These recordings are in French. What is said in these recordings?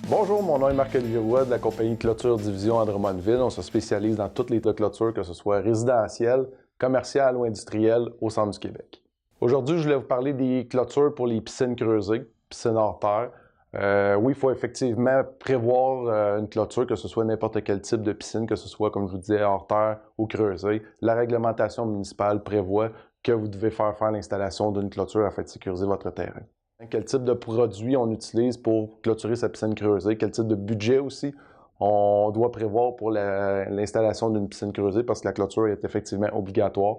Bonjour, mon nom est Marc-Olivier Roy de la compagnie Clôture Division à Drummondville. On se spécialise dans toutes les clôtures, que ce soit résidentielles, commerciales ou industrielles au centre du Québec. Aujourd'hui, je voulais vous parler des clôtures pour les piscines creusées, piscines hors terre. Oui, il faut effectivement prévoir une clôture, que ce soit n'importe quel type de piscine, que ce soit, comme je vous disais, hors terre ou creusée. La réglementation municipale prévoit que vous devez faire l'installation d'une clôture afin de sécuriser votre terrain. Quel type de produit on utilise pour clôturer sa piscine creusée, quel type de budget aussi on doit prévoir pour l'installation d'une piscine creusée parce que la clôture est effectivement obligatoire.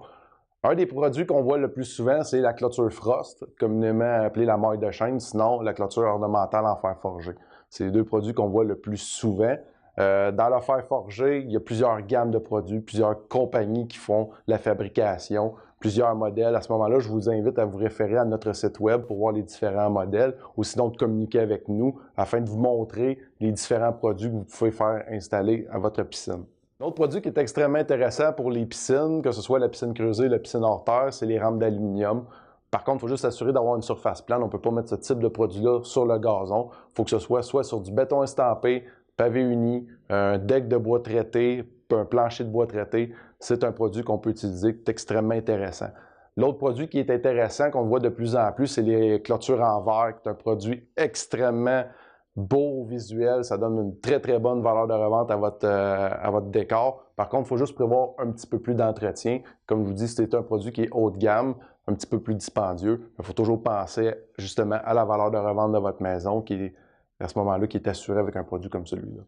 Un des produits qu'on voit le plus souvent, c'est la clôture frost, communément appelée la maille de chêne, sinon la clôture ornementale en fer forgé. C'est les deux produits qu'on voit le plus souvent. Dans le fer forgé, il y a plusieurs gammes de produits, plusieurs compagnies qui font la fabrication, plusieurs modèles. À ce moment-là, je vous invite à vous référer à notre site web pour voir les différents modèles ou sinon de communiquer avec nous afin de vous montrer les différents produits que vous pouvez faire installer à votre piscine. L'autre produit qui est extrêmement intéressant pour les piscines, que ce soit la piscine creusée, la piscine hors terre, c'est les rampes d'aluminium. Par contre, il faut juste s'assurer d'avoir une surface plane. On ne peut pas mettre ce type de produit-là sur le gazon. Il faut que ce soit sur du béton estampé, pavé uni, un deck de bois traité, un plancher de bois traité. C'est un produit qu'on peut utiliser, qui est extrêmement intéressant. L'autre produit qui est intéressant, qu'on voit de plus en plus, c'est les clôtures en verre, qui est un produit extrêmement beau visuel, ça donne une très bonne valeur de revente à votre décor. Par contre, il faut juste prévoir un petit peu plus d'entretien. Comme je vous dis, c'est un produit qui est haut de gamme, un petit peu plus dispendieux. Il faut toujours penser justement à la valeur de revente de votre maison qui est à ce moment-là qui est assurée avec un produit comme celui-là.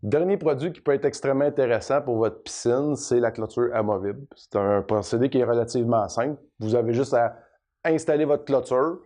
Dernier produit qui peut être extrêmement intéressant pour votre piscine, c'est la clôture amovible. C'est un procédé qui est relativement simple. Vous avez juste à installer votre clôture.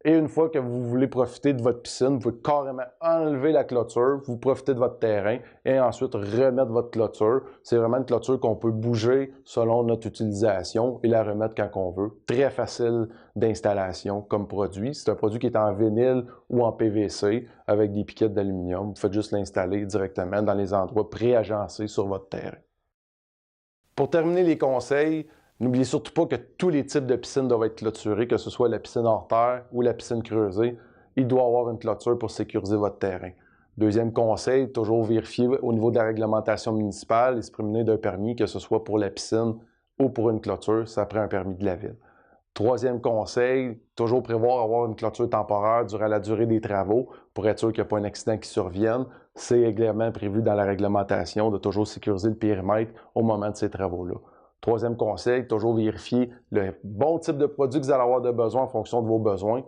Et une fois que vous voulez profiter de votre piscine, vous pouvez carrément enlever la clôture, vous profitez de votre terrain et ensuite remettre votre clôture. C'est vraiment une clôture qu'on peut bouger selon notre utilisation et la remettre quand on veut. Très facile d'installation comme produit. C'est un produit qui est en vinyle ou en PVC avec des piquettes d'aluminium. Vous faites juste l'installer directement dans les endroits préagencés sur votre terrain. Pour terminer les conseils, n'oubliez surtout pas que tous les types de piscines doivent être clôturés, que ce soit la piscine hors terre ou la piscine creusée. Il doit y avoir une clôture pour sécuriser votre terrain. Deuxième conseil, toujours vérifier au niveau de la réglementation municipale et se prémunir d'un permis, que ce soit pour la piscine ou pour une clôture, ça prend un permis de la ville. Troisième conseil, toujours prévoir avoir une clôture temporaire durant la durée des travaux pour être sûr qu'il n'y a pas un accident qui survienne. C'est également prévu dans la réglementation de toujours sécuriser le périmètre au moment de ces travaux-là. Troisième conseil, toujours vérifier le bon type de produit que vous allez avoir de besoin en fonction de vos besoins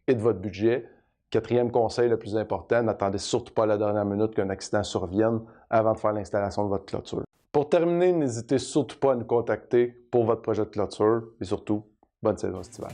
et de votre budget. Quatrième conseil, le plus important, n'attendez surtout pas à la dernière minute qu'un accident survienne avant de faire l'installation de votre clôture. Pour terminer, n'hésitez surtout pas à nous contacter pour votre projet de clôture et surtout, bonne saison estivale.